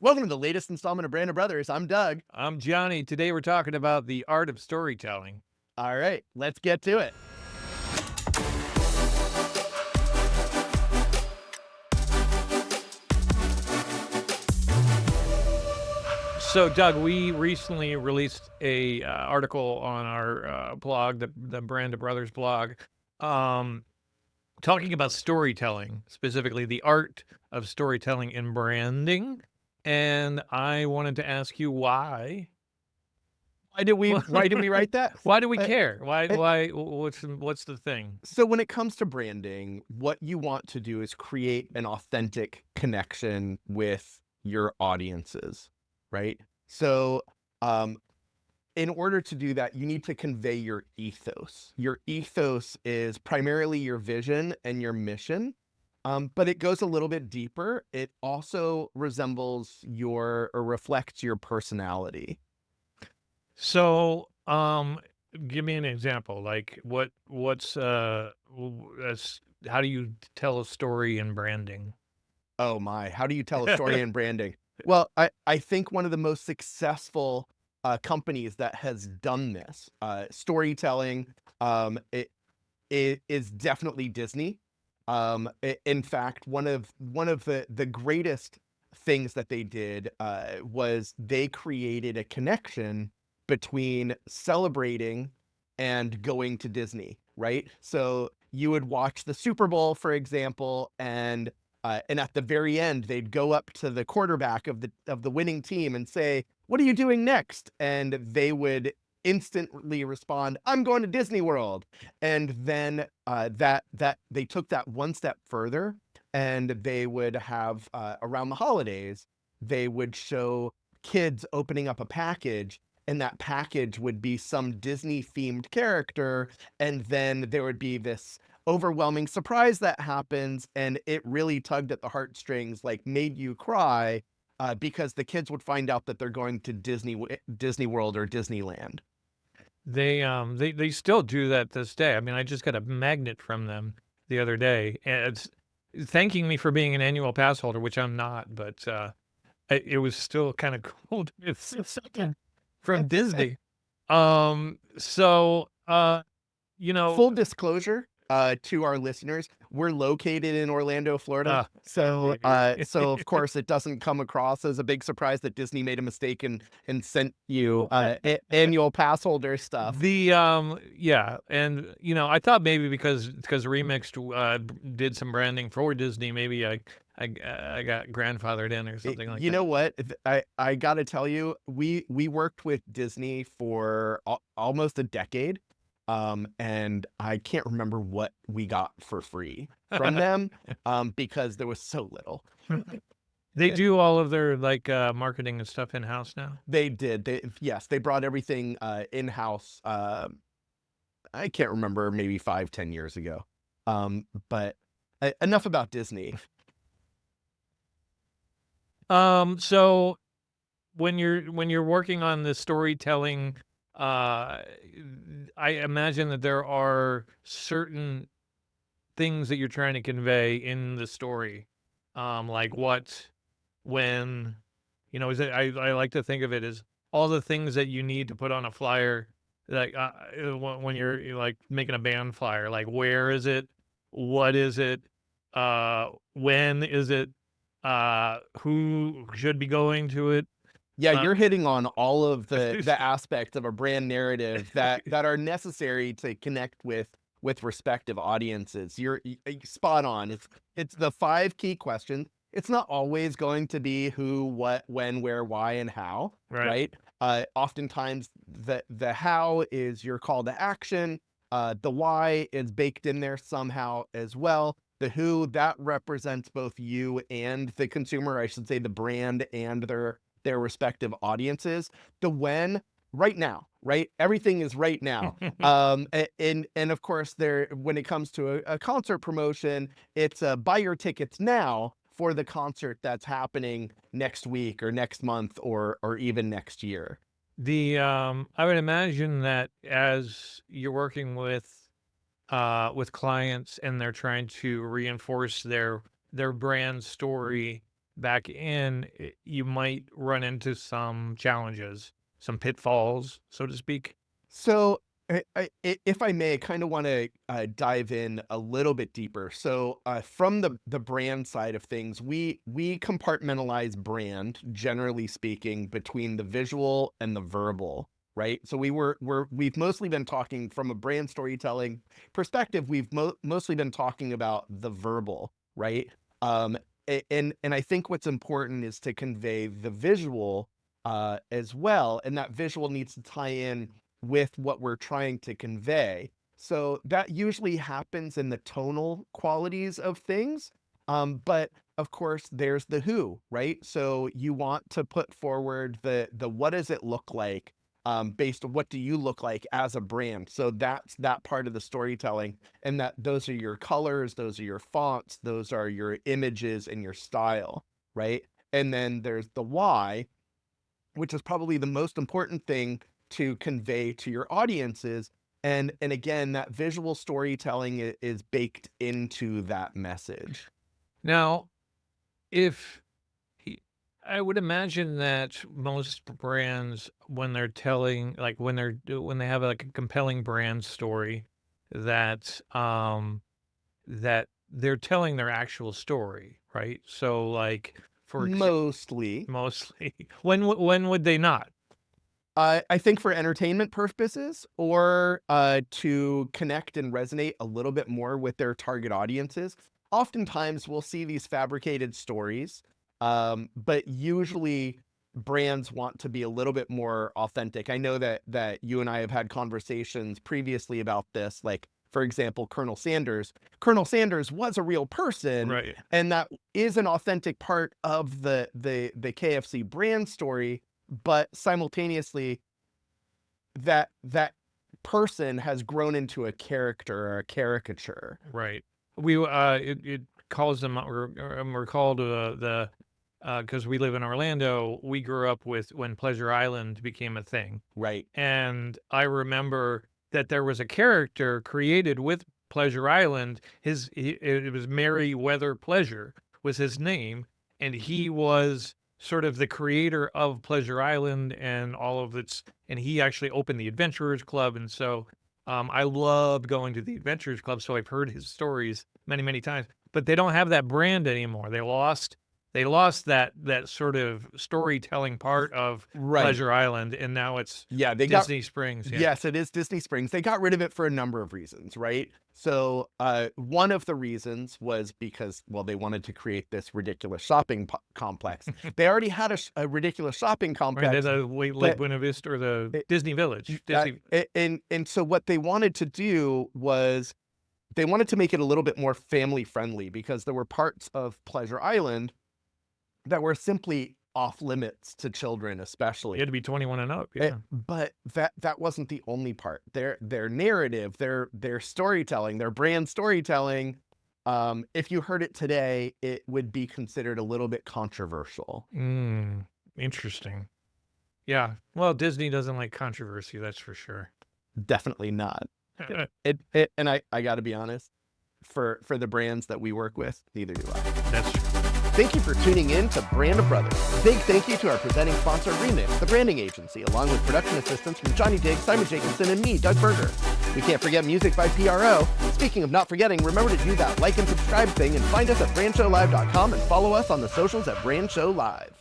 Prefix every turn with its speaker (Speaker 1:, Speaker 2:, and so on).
Speaker 1: Welcome to the latest installment of Brand of Brothers. I'm Doug.
Speaker 2: I'm Johnny. Today we're talking about the art of storytelling.
Speaker 1: All right, let's get to it.
Speaker 2: So, Doug, we recently released a article on our blog, the Brand of Brothers blog, um, talking about storytelling, specifically the art of storytelling in branding. And I wanted to ask you why.
Speaker 1: Why did we write that?
Speaker 2: Why do we
Speaker 1: Uh,
Speaker 2: care?
Speaker 1: uh,
Speaker 2: What's the thing?
Speaker 1: so when it comes to branding, what you want to do is create an authentic connection with your audiences, right? So, um, in order to do that, you need to convey your ethos. Your ethos is primarily your vision and your mission, but it goes a little bit deeper. It also resembles your or reflects your personality.
Speaker 2: So, give me an example. Like how do you tell a story in branding?
Speaker 1: Oh my, how do you tell a story in branding? Well, I think one of the most successful, companies that has done this, storytelling, it is definitely Disney. I in fact, one of the greatest things that they did, was they created a connection between celebrating and going to Disney, right? So, you would watch the Super Bowl, for example, and at the very end, they'd go up to the quarterback of the winning team and say, "What are you doing next?" And they would instantly respond, "I'm going to Disney World." And then that they took that one step further, and they would have around the holidays, they would show kids opening up a package, and that package would be some Disney themed character, and then there would be this overwhelming surprise that happens, and it really tugged at the heartstrings, like, made you cry, because the kids would find out that they're going to Disney World or Disneyland.
Speaker 2: They still do that this day. I mean, I just got a magnet from them the other day, and it's thanking me for being an annual pass holder, which I'm not, but it was still kind of cool to get something from Disney. So you know,
Speaker 1: Full disclosure, to our listeners, we're located in Orlando, Florida. So, so of course, it doesn't come across as a big surprise that Disney made a mistake and sent you, annual pass holder stuff.
Speaker 2: Yeah, and I thought maybe because Remixed did some branding for Disney, maybe I got grandfathered in or something like
Speaker 1: You
Speaker 2: that.
Speaker 1: know what? I gotta tell you, we worked with Disney for almost a decade, and I can't remember what we got for free from them, because there was so little.
Speaker 2: They do all of their like marketing and stuff in house now.
Speaker 1: They did. Yes, they brought everything in-house. I can't remember, maybe 5, 10 years ago. But enough about Disney.
Speaker 2: So when you're working on the storytelling, uh, I imagine that there are certain things that you're trying to convey in the story. Like what, when, is it, I like to think of it as all the things that you need to put on a flyer, like when you're like making a band flyer, like where is it? What is it? When is it? Who should be going to it?
Speaker 1: Yeah,
Speaker 2: Uh,
Speaker 1: you're hitting on all of the aspects of a brand narrative that are necessary to connect with respective audiences. Spot on. It's the 5 key questions. It's not always going to be who, what, when, where, why, and how,
Speaker 2: right.
Speaker 1: right? Oftentimes the how is your call to action. The why is baked in there somehow as well. The who, that represents both you and the consumer, I should say the brand and their respective audiences. The when, right now, right? Everything is right now. And of course, there when it comes to a concert promotion, it's buy your tickets now for the concert that's happening next week or next month or even next year.
Speaker 2: I would imagine that as you're working with clients and they're trying to reinforce their brand story, back in, you might run into some challenges, some pitfalls, so to speak.
Speaker 1: So, if I may, I kind of want to dive in a little bit deeper. So, from the brand side of things, we compartmentalize brand, generally speaking, between the visual and the verbal, right? So we've mostly been talking from a brand storytelling perspective. We've mostly been talking about the verbal, right? Um, and I think what's important is to convey the visual as well, and that visual needs to tie in with what we're trying to convey. So that usually happens in the tonal qualities of things. But of course, there's the who, right? So you want to put forward the what does it look like, based on what do you look like as a brand. So that's that part of the storytelling, and that those are your colors, those are your fonts, those are your images and your style, right? And then there's the why, which is probably the most important thing to convey to your audiences. And again, that visual storytelling is baked into that message.
Speaker 2: Now, if he- I would imagine that most brands, when they're telling, like when they have like a compelling brand story, that that they're telling their actual story, right? So, like
Speaker 1: Mostly.
Speaker 2: mostly, when would they not?
Speaker 1: I think for entertainment purposes, or to connect and resonate a little bit more with their target audiences. Oftentimes we'll see these fabricated stories, but usually brands want to be a little bit more authentic. I know that you and I have had conversations previously about this. Like, for example, Colonel Sanders. Colonel Sanders was a real person,
Speaker 2: Right.
Speaker 1: and that is an authentic part of the KFC brand story. But simultaneously, that person has grown into a character or a caricature.
Speaker 2: Right. We it calls them we're called the because we live in Orlando. We grew up with when Pleasure Island became a thing,
Speaker 1: Right.
Speaker 2: and I remember that there was a character created with Pleasure Island. It was Merryweather Pleasure was his name, and he was sort of the creator of Pleasure Island and all of its. And he actually opened the Adventurers Club, and so I loved going to the Adventurers Club. So I've heard his stories many, many times. But they don't have that brand anymore. They lost that sort of storytelling part of
Speaker 1: Right.
Speaker 2: Pleasure Island, and now it's
Speaker 1: Yeah, they got
Speaker 2: Disney Springs. Yeah.
Speaker 1: yes, it is Disney Springs. They got rid of it for a number of reasons, right? So, one of the reasons was because, well, they wanted to create this ridiculous shopping complex. They already had a ridiculous shopping
Speaker 2: Right,
Speaker 1: complex.
Speaker 2: the Lake
Speaker 1: but
Speaker 2: Buena Vista or the
Speaker 1: it-
Speaker 2: Disney Village.
Speaker 1: that-
Speaker 2: Disney.
Speaker 1: and so what they wanted to do was they wanted to make it a little bit more family friendly, because there were parts of Pleasure Island that were simply off limits to children,
Speaker 2: You
Speaker 1: especially.
Speaker 2: had to be 21 and up.
Speaker 1: Eh,
Speaker 2: Yeah.
Speaker 1: but that wasn't the only part. Their narrative, their storytelling, their brand storytelling, if you heard it today, it would be considered a little bit controversial.
Speaker 2: Interesting. Yeah. Well, Disney doesn't like controversy, that's for sure.
Speaker 1: Definitely not. And I got to be honest, for the brands that we work with, neither do I.
Speaker 2: That's true.
Speaker 1: Thank you for tuning in to Brand of Brothers. A big thank you to our presenting sponsor, Remix, the branding agency, along with production assistance from Johnny Diggz, Simon Jacobson, and me, Doug Berger. We can't forget music by PRO. Speaking of not forgetting, remember to do that like and subscribe thing, and find us at brandshowlive.com and follow us on the socials at Brand Show Live.